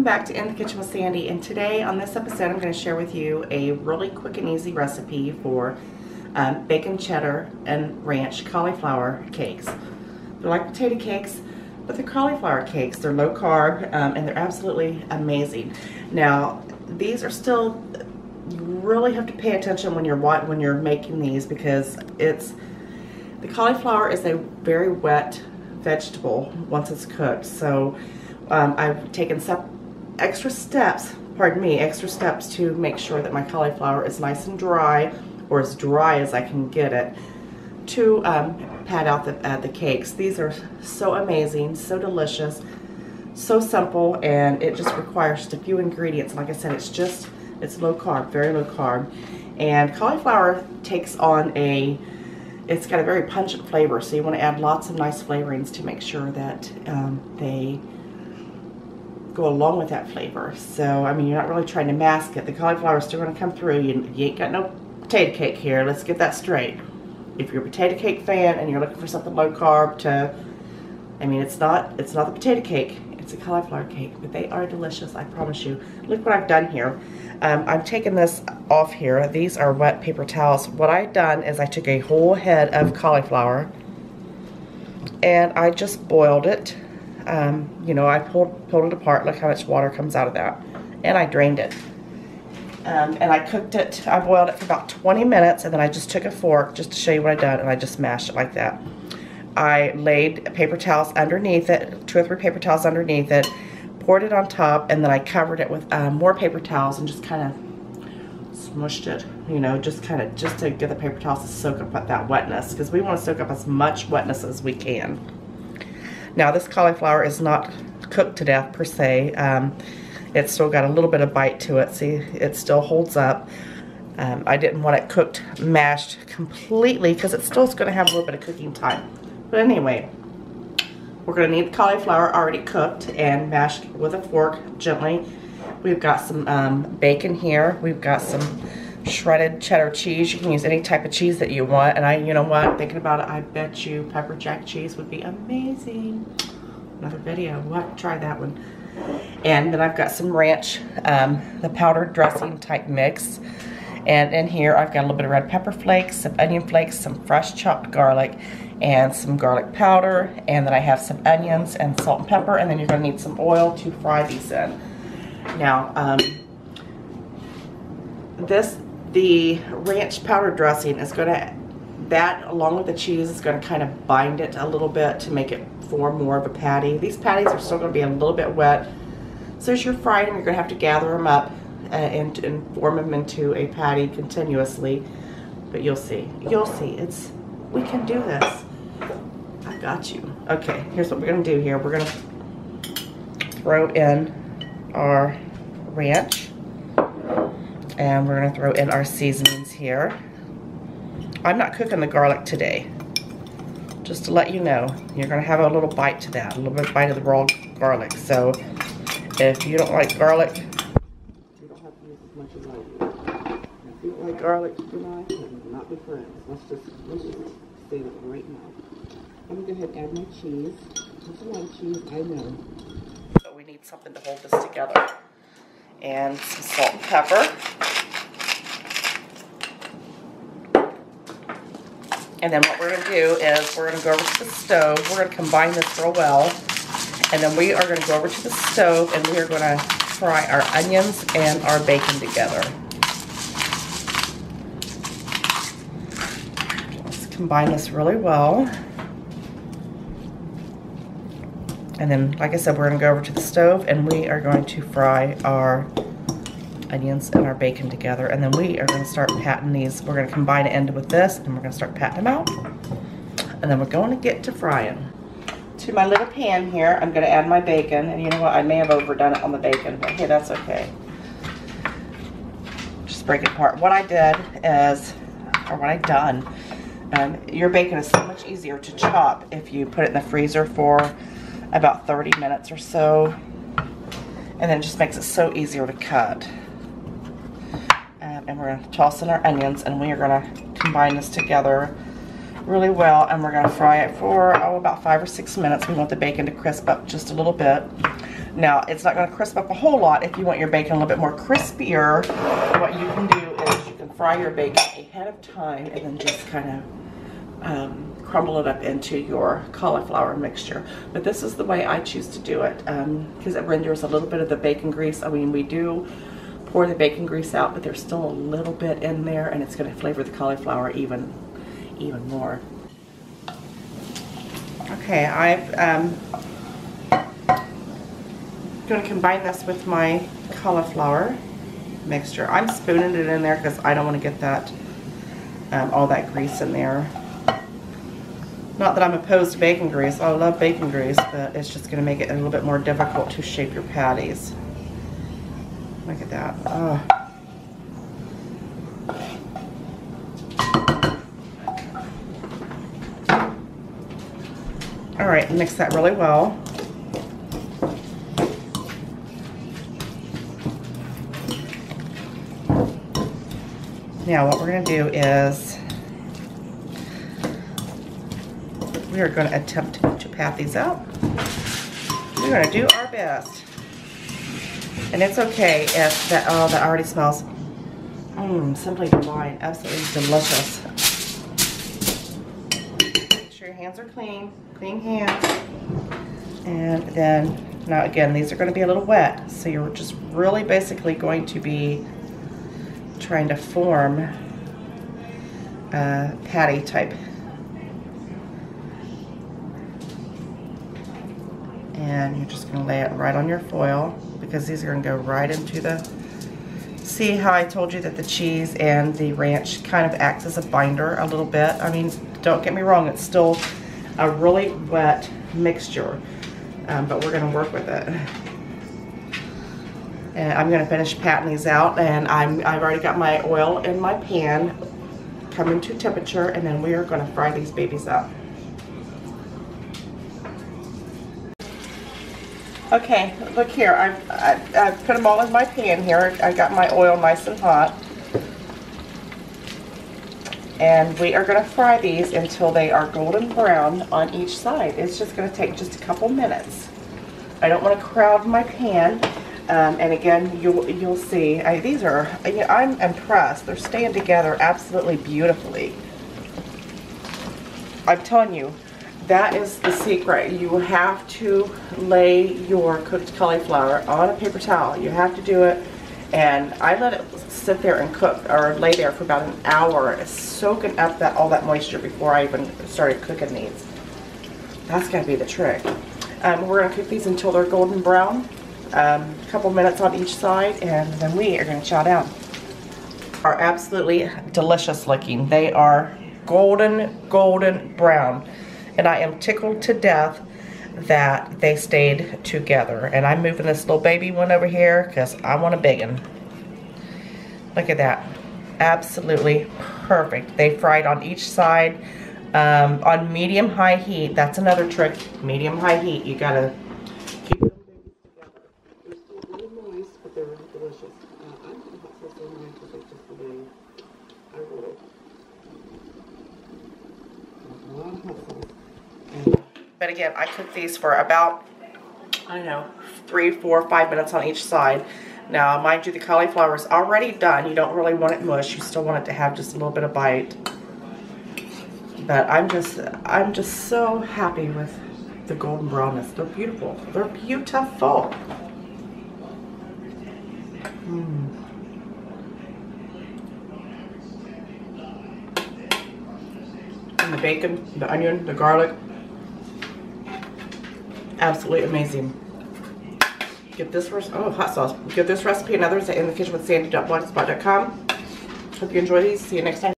Welcome back to In the Kitchen with Sandy, and today on this episode I'm going to share with you a really quick and easy recipe for bacon cheddar and ranch cauliflower cakes. They're like potato cakes, but they're cauliflower cakes. They're low carb and they're absolutely amazing. Now these are still, you really have to pay attention when you're making these, because the cauliflower is a very wet vegetable once it's cooked. So I've taken extra steps to make sure that my cauliflower is nice and dry, or as dry as I can get it, to pad out the cakes. These are so amazing, so delicious, so simple, and it just requires just a few ingredients. Like I said, it's low carb, very low carb, and cauliflower takes on it's got a very pungent flavor, so you want to add lots of nice flavorings to make sure that they go along with that flavor. So, I mean, you're not really trying to mask it. The cauliflower is still going to come through. You ain't got no potato cake here. Let's get that straight. If you're a potato cake fan and you're looking for something low carb I mean, it's not the potato cake. It's a cauliflower cake, but they are delicious, I promise you. Look what I've done here. I'm taking this off here. These are wet paper towels. What I've done is I took a whole head of cauliflower and I just boiled it. You know, I pulled it apart. Look how much water comes out of that. And I drained it. And I cooked it. I boiled it for about 20 minutes, and then I just took a fork just to show you what I've done, and I just mashed it like that. I laid paper towels underneath it, 2 or 3 paper towels underneath it, poured it on top, and then I covered it with more paper towels and just kind of smushed it, you know, just to get the paper towels to soak up that wetness, because we want to soak up as much wetness as we can. Now this cauliflower is not cooked to death per se. It's still got a little bit of bite to it. See, it still holds up. I didn't want it cooked, mashed completely, because it's still going to have a little bit of cooking time. But anyway, we're going to need the cauliflower already cooked and mashed with a fork gently. We've got some bacon here. We've got some shredded cheddar cheese. You can use any type of cheese that you want. And you know what, thinking about it, I bet you pepper jack cheese would be amazing. Another video, we'll have to try that one. And then I've got some ranch, the powdered dressing type mix. And in here I've got a little bit of red pepper flakes, some onion flakes, some fresh chopped garlic, and some garlic powder. And then I have some onions and salt and pepper. And then you're going to need some oil to fry these in. Now, the ranch powder dressing is going to, that along with the cheese is going to kind of bind it a little bit to make it form more of a patty. These patties are still going to be a little bit wet, so as you're frying them, you're going to have to gather them up and form them into a patty continuously. But you'll see, we can do this. I got you. Okay, here's what we're going to do here. We're going to throw in our ranch, and we're going to throw in our seasonings here. I'm not cooking the garlic today. Just to let you know, you're going to have a little bite to that, a little bit of bite of the raw garlic. So if you don't like garlic, you don't have to use as much as I do. If you don't like garlic, you and I will not be friends. Let's just say that right now. I'm going to go ahead and add my cheese. That's a lot of cheese, I know. So we need something to hold this together. And some salt and pepper. And then what we're going to do is we're going to go over to the stove. We're going to combine this real well. And then we are going to go over to the stove and we are going to fry our onions and our bacon together. Let's combine this really well. And then, like I said, we're going to go over to the stove and we are going to fry our onions and our bacon together, and then we are going to start patting these. We're going to combine it with this, and we're going to start patting them out, and then we're going to get to frying. To my little pan here, I'm going to add my bacon, and you know what, I may have overdone it on the bacon, but hey, that's okay. Just break it apart. What I did is, or what I've done, your bacon is so much easier to chop if you put it in the freezer for about 30 minutes or so, and then it just makes it so easier to cut. And we're going to toss in our onions, and we are going to combine this together really well, and we're going to fry it for about 5 or 6 minutes. We want the bacon to crisp up just a little bit. Now, it's not going to crisp up a whole lot. If you want your bacon a little bit more crispier, what you can do is you can fry your bacon ahead of time and then just kind of crumble it up into your cauliflower mixture. But this is the way I choose to do it because it renders a little bit of the bacon grease. I mean, we do pour the bacon grease out, but there's still a little bit in there, and it's going to flavor the cauliflower even more. Okay, I'm going to combine this with my cauliflower mixture. I'm spooning it in there because I don't want to get that all that grease in there. Not that I'm opposed to bacon grease. I love bacon grease, but it's just going to make it a little bit more difficult to shape your patties. Look at that. Oh. All right, mix that really well. Now what we're going to do is we are going to attempt to pat these out. We're going to do our best. And it's okay if that, oh, that already smells simply divine, absolutely delicious. Make sure your hands are clean hands. And then, now again, these are going to be a little wet, so you're just really basically going to be trying to form a patty type. And you're just going to lay it right on your foil because these are going to go right into the... See how I told you that the cheese and the ranch kind of acts as a binder a little bit? I mean, don't get me wrong, it's still a really wet mixture, but we're going to work with it. And I'm going to finish patting these out, and I've already got my oil in my pan coming to temperature, and then we are going to fry these babies up. Okay, look here, I've put them all in my pan here. I got my oil nice and hot. And we are going to fry these until they are golden brown on each side. It's just going to take just a couple minutes. I don't want to crowd my pan. And again, you'll see, these are, I'm impressed. They're staying together absolutely beautifully. I'm telling you, that is the secret. You have to lay your cooked cauliflower on a paper towel. You have to do it. And I let it sit there and cook, or lay there for about an hour, soaking up all that moisture before I even started cooking these. That's going to be the trick. We're going to cook these until they're golden brown. A couple minutes on each side, and then we are going to chow down. Are absolutely delicious looking. They are golden brown, and I am tickled to death that they stayed together. And I'm moving this little baby one over here because I want a big one. Look at that, absolutely perfect. They fried on each side on medium-high heat. That's another trick. Medium-high heat. You gotta keep them together. They're still really moist, but they're delicious. I'm gonna hot sauce on mine because it's just the way I roll. A lot of hot sauce. But again, I cooked these for about, I don't know, 3, 4, 5 minutes on each side. Now, mind you, the cauliflower is already done. You don't really want it mush. You still want it to have just a little bit of bite. But I'm just so happy with the golden brownness. They're beautiful. They're beautiful. And the bacon, the onion, the garlic. Absolutely amazing. Get this hot sauce. Get this recipe and others at inthekitchenwithsandy.blogspot.com. Hope you enjoy these. See you next time.